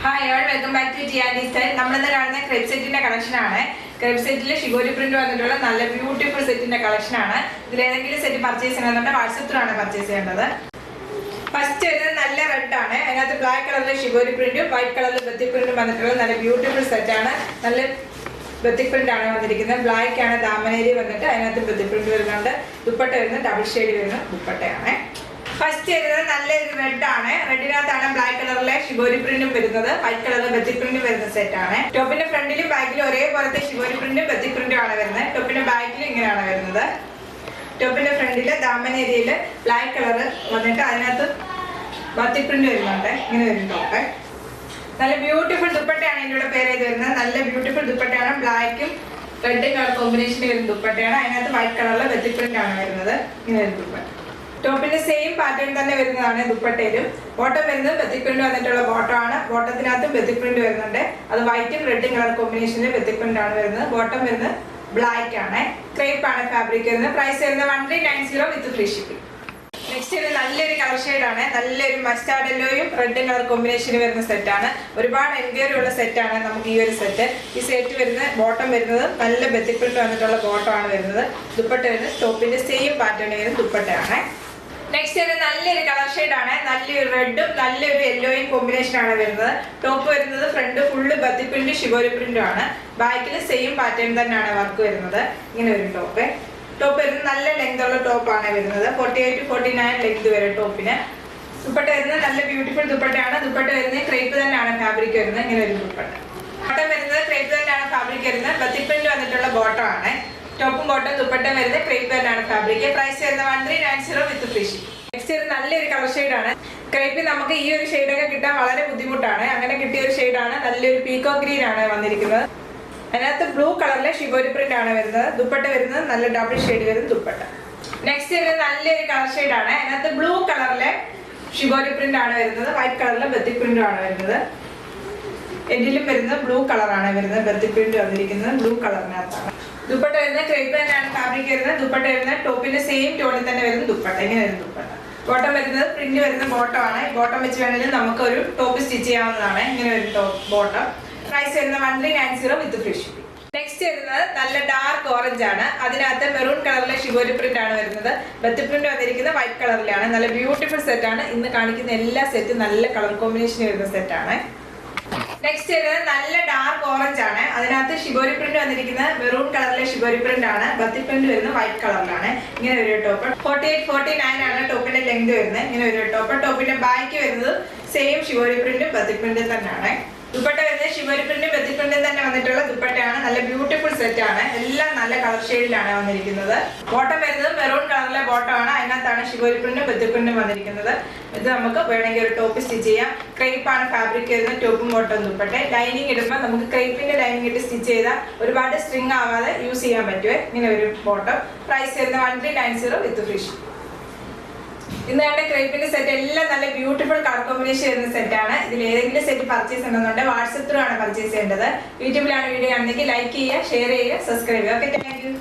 Hi all, welcome back to ജിയാനി style. നമ്മളിന്ന് കാണുന്ന ക്രെപ്പ് സെറ്റിന്റെ കളക്ഷൻ ആണ്. ക്രെപ്പ് സെറ്റിൽ ഷിഗോരി പ്രിന്റ് വന്നിട്ടുള്ള നല്ല ബ്യൂട്ടിഫുൾ സെറ്റിന്റെ കളക്ഷൻ ആണ്. ഇതിൽ ഏതെങ്കിലും സെറ്റ് പർച്ചേസ് ചെയ്യണമെന്നുണ്ടെങ്കിൽ വാട്സപ്പിലാണ് പർച്ചേസ് ചെയ്യേണ്ടത്. ഫസ്റ്റ് വരുന്നത് നല്ല റെഡ് ആണ്. അതിനകത്ത് ബ്ലാക്ക് കളറിൽ ഷിഗോരി പ്രിന്റും വൈറ്റ് കളറിൽ ബത്തിക് പ്രിന്റും വന്നിട്ടുള്ള നല്ല ബ്യൂട്ടിഫുൾ സെറ്റ് ആണ്. നല്ല ബത്തിക് പ്രിന്റ് ആണ് വന്നിരിക്കുന്നത്. ബ്ലാക്ക് ആണ് ദാമനേരി വന്നിട്ട് അതിനകത്ത് ബത്തിക് പ്രിന്റ് വരുന്നുണ്ട്. ദുപ്പട്ട വരുന്നത് ഡബിൾ ഷെയ്ഡ് വരുന്ന ദുപ്പട്ടയാണ്. ഫസ്റ്റ് വരുന്നത് നല്ലൊരു റെഡ് ആണ്. റെഡിനകത്താണ് ബ്ലാക്ക് കളറിലെ ഷിഗോരി പ്രിന്റും വരുന്നത്, വൈറ്റ് കളറിൽ ബത്തിക് പ്രിന്റും വരുന്ന സെറ്റ് ആണ്. ടോപ്പിന്റെ ഫ്രണ്ടിലും ബാക്കിലും ഒരേപോലത്തെ ഷിഗോരി പ്രിന്റും ബത്തിക് പ്രിന്റും ആണ് വരുന്നത്. ടോപ്പിന്റെ ബാക്കിലും ഇങ്ങനെയാണ് വരുന്നത്. ടോപ്പിന്റെ ഫ്രണ്ടില് ദാമനേരിയില് ബ്ലാക്ക് കളർ വന്നിട്ട് അതിനകത്ത് ബത്തിക് പ്രിന്റ് വരുന്നുണ്ട്. ഇങ്ങനെ വരും ടോപ്പ്. നല്ല ബ്യൂട്ടിഫുൾ ദുപ്പട്ടയാണ് ഇതിന്റെ പേര് ചെയ്ത് വരുന്നത്. നല്ല ബ്യൂട്ടിഫുൾ ദുപ്പട്ടയാണ്. ബ്ലാക്കും റെഡും കളർ കോമ്പിനേഷനിൽ വരുന്ന ദുപ്പട്ടയാണ്. അതിനകത്ത് വൈറ്റ് കളറിലെ ബത്തിക് പ്രിന്റ് ആണ് വരുന്നത്. ഇങ്ങനെ വരും ദുപ്പട്ട. ടോപ്പിന്റെ സെയിം പാറ്റേൺ തന്നെ വരുന്നതാണ് ദുപ്പട്ടയിലും. ബോട്ടം വരുന്നത് ബത്തിക് പ്രിന്റ് വന്നിട്ടുള്ള ബോട്ടം ആണ്. ബോട്ടത്തിനകത്തും ബത്തിക് പ്രിന്റ് വരുന്നുണ്ട്. അത് വൈറ്റും റെഡും കളർ കോമ്പിനേഷനിൽ ബത്തിക് പ്രിന്റ് ആണ് വരുന്നത്. ബോട്ടം വരുന്നത് ബ്ലാക്ക് ആണ്. ക്രേപ്പ് ആണ് ഫാബ്രിക് വരുന്നത്. പ്രൈസ് വരുന്നത് 1390 വിത്ത് ഫ്രീ ഷിപ്പിംഗ്. നെക്സ്റ്റ് ഒരു നല്ലൊരു കളർ ഷെയ്ഡ് ആണ്. നല്ലൊരു മസ്റ്റാർഡ് യെല്ലോയും റെഡും കളർ കോമ്പിനേഷനിൽ വരുന്ന സെറ്റ് ആണ്. ഒരുപാട് എൻക്വയറി ഉള്ള സെറ്റ് ആണ് നമുക്ക് ഈ ഒരു സെറ്റ്. ഈ സെറ്റ് വരുന്ന ബോട്ടം വരുന്നത് നല്ല ബത്തിക് പ്രിന്റ് വന്നിട്ടുള്ള ബോട്ടം ആണ് വരുന്നത്. ദുപ്പട്ട വരുന്നത് ടോപ്പിന്റെ സെയിം പാറ്റേൺ വരുന്ന ദുപ്പട്ടയാണ്. നെക്സ്റ്റ് ഒരു നല്ലൊരു കളർ ഷെയ്ഡ് ആണ്. നല്ലൊരു റെഡും നല്ലൊരു യെല്ലോയും കോമ്പിനേഷൻ ആണ് വരുന്നത്. ടോപ്പ് വരുന്നത് ഫ്രണ്ട് ഫുള്ള് ബത്തിക് പ്രിന്റ് ഷിഗോരി പ്രിന്റും ആണ്. ബാക്കിൽ സെയിം പാറ്റേൺ തന്നെയാണ് വർക്ക് വരുന്നത്. ഇങ്ങനെ ഒരു ടോപ്പ്. ടോപ്പ് വരുന്നത് നല്ല ലെങ്ത് ഉള്ള ടോപ്പാണ് വരുന്നത്. 48 to 49 ലെങ്ത് വരെ ടോപ്പിന്. ദുപ്പട്ട വരുന്നത് നല്ല ബ്യൂട്ടിഫുൾ ദുപ്പട്ടയാണ്. ദുപ്പട്ട വരുന്നത് ക്രേപ്പ് തന്നെയാണ് ഫാബ്രിക് വരുന്നത്. ഇങ്ങനെ ഒരു ദുപ്പട്ട. ബോട്ടം വരുന്നത് ക്രേപ്പ് തന്നെയാണ് ഫാബ്രിക് വരുന്നത്. ബത്തിക് പ്രിന്റ് വന്നിട്ടുള്ള ബോട്ടം ആണ്. ടോപ്പും ബോട്ടം ദുപ്പട്ട വരുന്നത് ക്രേപ്പ് തന്നെയാണ് ഫാബ്രിക്. പ്രൈസ് വരുന്നത് 1390 വിത്ത് ഫ്രീ ഷിപ്പിംഗ്. നെക്സ്റ്റ് ഒരു നല്ലൊരു കളർ ഷെയ്ഡ് ആണ്. ക്രേപ്പിൽ നമുക്ക് ഈ ഒരു ഷെയ്ഡൊക്കെ കിട്ടാൻ വളരെ ബുദ്ധിമുട്ടാണ്. അങ്ങനെ കിട്ടിയ ഒരു ഷെയ്ഡാണ്. നല്ലൊരു പീക്കോ ഗ്രീൻ ആണ് വന്നിരിക്കുന്നത്. അതിനകത്ത് ബ്ലൂ കളറിലെ ഷിഗോരി പ്രിന്റ് ആണ് വരുന്നത്. ദുപ്പട്ട വരുന്നത് നല്ല ഡബിൾ ഷെയ്ഡ് വരുന്ന ദുപ്പട്ട. നെക്സ്റ്റ് ഒരു നല്ലൊരു കളർ ഷെയ്ഡ് ആണ്. അതിനകത്ത് ബ്ലൂ കളറിലെ ഷിഗോരി പ്രിന്റ് ആണ് വരുന്നത്. വൈറ്റ് കളറിലെ ബത്തിക് പ്രിന്റും ആണ് വരുന്നത്. എഡിലും വരുന്നത് ബ്ലൂ കളറാണ് വരുന്നത്. ബത്തിക് പ്രിന്റ് വന്നിരിക്കുന്നത് ബ്ലൂ കളറിനകത്താണ്. ദുപ്പട്ട വരുന്നത് ക്രേപ്പ് തന്നെയാണ് ഫാബ്രിക് വരുന്നത്. ദുപ്പട്ട വരുന്നത് ടോപ്പിന്റെ സെയിം ടോണിൽ തന്നെ വരുന്ന ദുപ്പട്ട. ഇങ്ങനെ വരുന്ന ദുപ്പട്ട. ബോട്ടം വരുന്നത് പ്രിന്റ് വരുന്ന ബോട്ടം ആണ്. ബോട്ടം വെച്ച് വേണമെങ്കിൽ നമുക്ക് ഒരു ടോപ്പ് സ്റ്റിച്ച് ചെയ്യാവുന്നതാണ്. ഇങ്ങനെ ഒരു ടോപ്പ് ബോട്ടം. പ്രൈസ് വരുന്നത് 1390 വിത്ത് ഫ്രീ ഷിപ്പിംഗ്. നെക്സ്റ്റ് വരുന്നത് നല്ല ഡാർക്ക് ഓറഞ്ച് ആണ്. അതിനകത്ത് മെറൂൺ കളറിലെ ഷിഗോരി പ്രിന്റ് ആണ് വരുന്നത്. ബത്തിക് പ്രിന്റ് വന്നിരിക്കുന്നത് വൈറ്റ് കളറിലാണ്. നല്ല ബ്യൂട്ടിഫുൾ സെറ്റ് ആണ്. ഇന്ന് കാണിക്കുന്ന എല്ലാ സെറ്റും നല്ല കളർ കോമ്പിനേഷൻ വരുന്ന സെറ്റ് ആണ്. നെക്സ്റ്റ് വരുന്നത് നല്ല ഡാർക്ക് ഓറഞ്ച് ആണ്. അതിനകത്ത് ഷിഗോരി പ്രിന്റ് വന്നിരിക്കുന്നത് മെറൂൺ കളറിലെ ഷിഗോരി പ്രിന്റ് ആണ്. ബത്തിക് പ്രിന്റ് വരുന്നത് വൈറ്റ് കളറിലാണ്. ഇങ്ങനെ ഒരു ടോപ്പ്. 48 49 ആണ് ടോപ്പിന്റെ ലെങ്ത് വരുന്നത്. ഇങ്ങനെ ഒരു ടോപ്പ്. ടോപ്പിന്റെ ബാക്ക് വരുന്നത് സെയിം ഷിഗോരി പ്രിന്റും ബത്തിക് പ്രിന്റും തന്നെയാണ്. ദുപ്പട്ട വരുന്നത് ഷിഗോരി പ്രിന്റും ബത്തിക് പ്രിന്റും തന്നെ വന്നിട്ടുള്ള ദുപ്പട്ടയാണ്. നല്ല ബ്യൂട്ടിഫുൾ സെറ്റ് ആണ്. എല്ലാം നല്ല കളർ ഷെയ്ഡിലാണ് വന്നിരിക്കുന്നത്. ബോട്ടം വരുന്നത് മെറൂൺ കളറിലെ ബോട്ടം ആണ്. അതിനകത്താണ് ഷിഗോരി പ്രിന്റും ബത്തിക് പ്രിന്റും വന്നിരിക്കുന്നത്. ഇത് നമുക്ക് വേണമെങ്കിൽ ഒരു ടോപ്പ് സ്റ്റിച്ച് ചെയ്യാം. ക്രേപ്പ് ആണ് ഫാബ്രിക് വരുന്നത്. ടോപ്പും ബോട്ടം ദുപ്പട്ട. ലൈനിങ് ഇടുമ്പോൾ നമുക്ക് ക്രേപ്പിന്റെ ലൈനിങ് ഇട്ട് സ്റ്റിച്ച് ചെയ്താൽ ഒരുപാട് സ്ട്രിങ് ആവാതെ യൂസ് ചെയ്യാൻ പറ്റുമേ. ഇങ്ങനെ ഒരു ബോട്ടം. പ്രൈസ് വരുന്നത് 1390 വിത്ത് ഫ്രീ ഷിപ്പിംഗ്. ഇന്ന് കണ്ട ക്രേപ്പിന്റെ സെറ്റ് എല്ലാം നല്ല ബ്യൂട്ടിഫുൾ കളർ കോമ്പിനേഷൻ വരുന്ന സെറ്റ് ആണ്. ഇതിൽ ഏതെങ്കിലും സെറ്റ് പർച്ചേസ് ചെയ്യണമെന്നുണ്ടെങ്കിൽ വാട്സപ്പ് ത്രൂ ആണ് പർച്ചേസ് ചെയ്യേണ്ടത്. യൂട്യൂബിലാണ് വീഡിയോ ആണെങ്കിൽ ലൈക്ക് ചെയ്യുക, ഷെയർ ചെയ്യുക, സബ്സ്ക്രൈബ് ചെയ്യുക. Okay, thank you.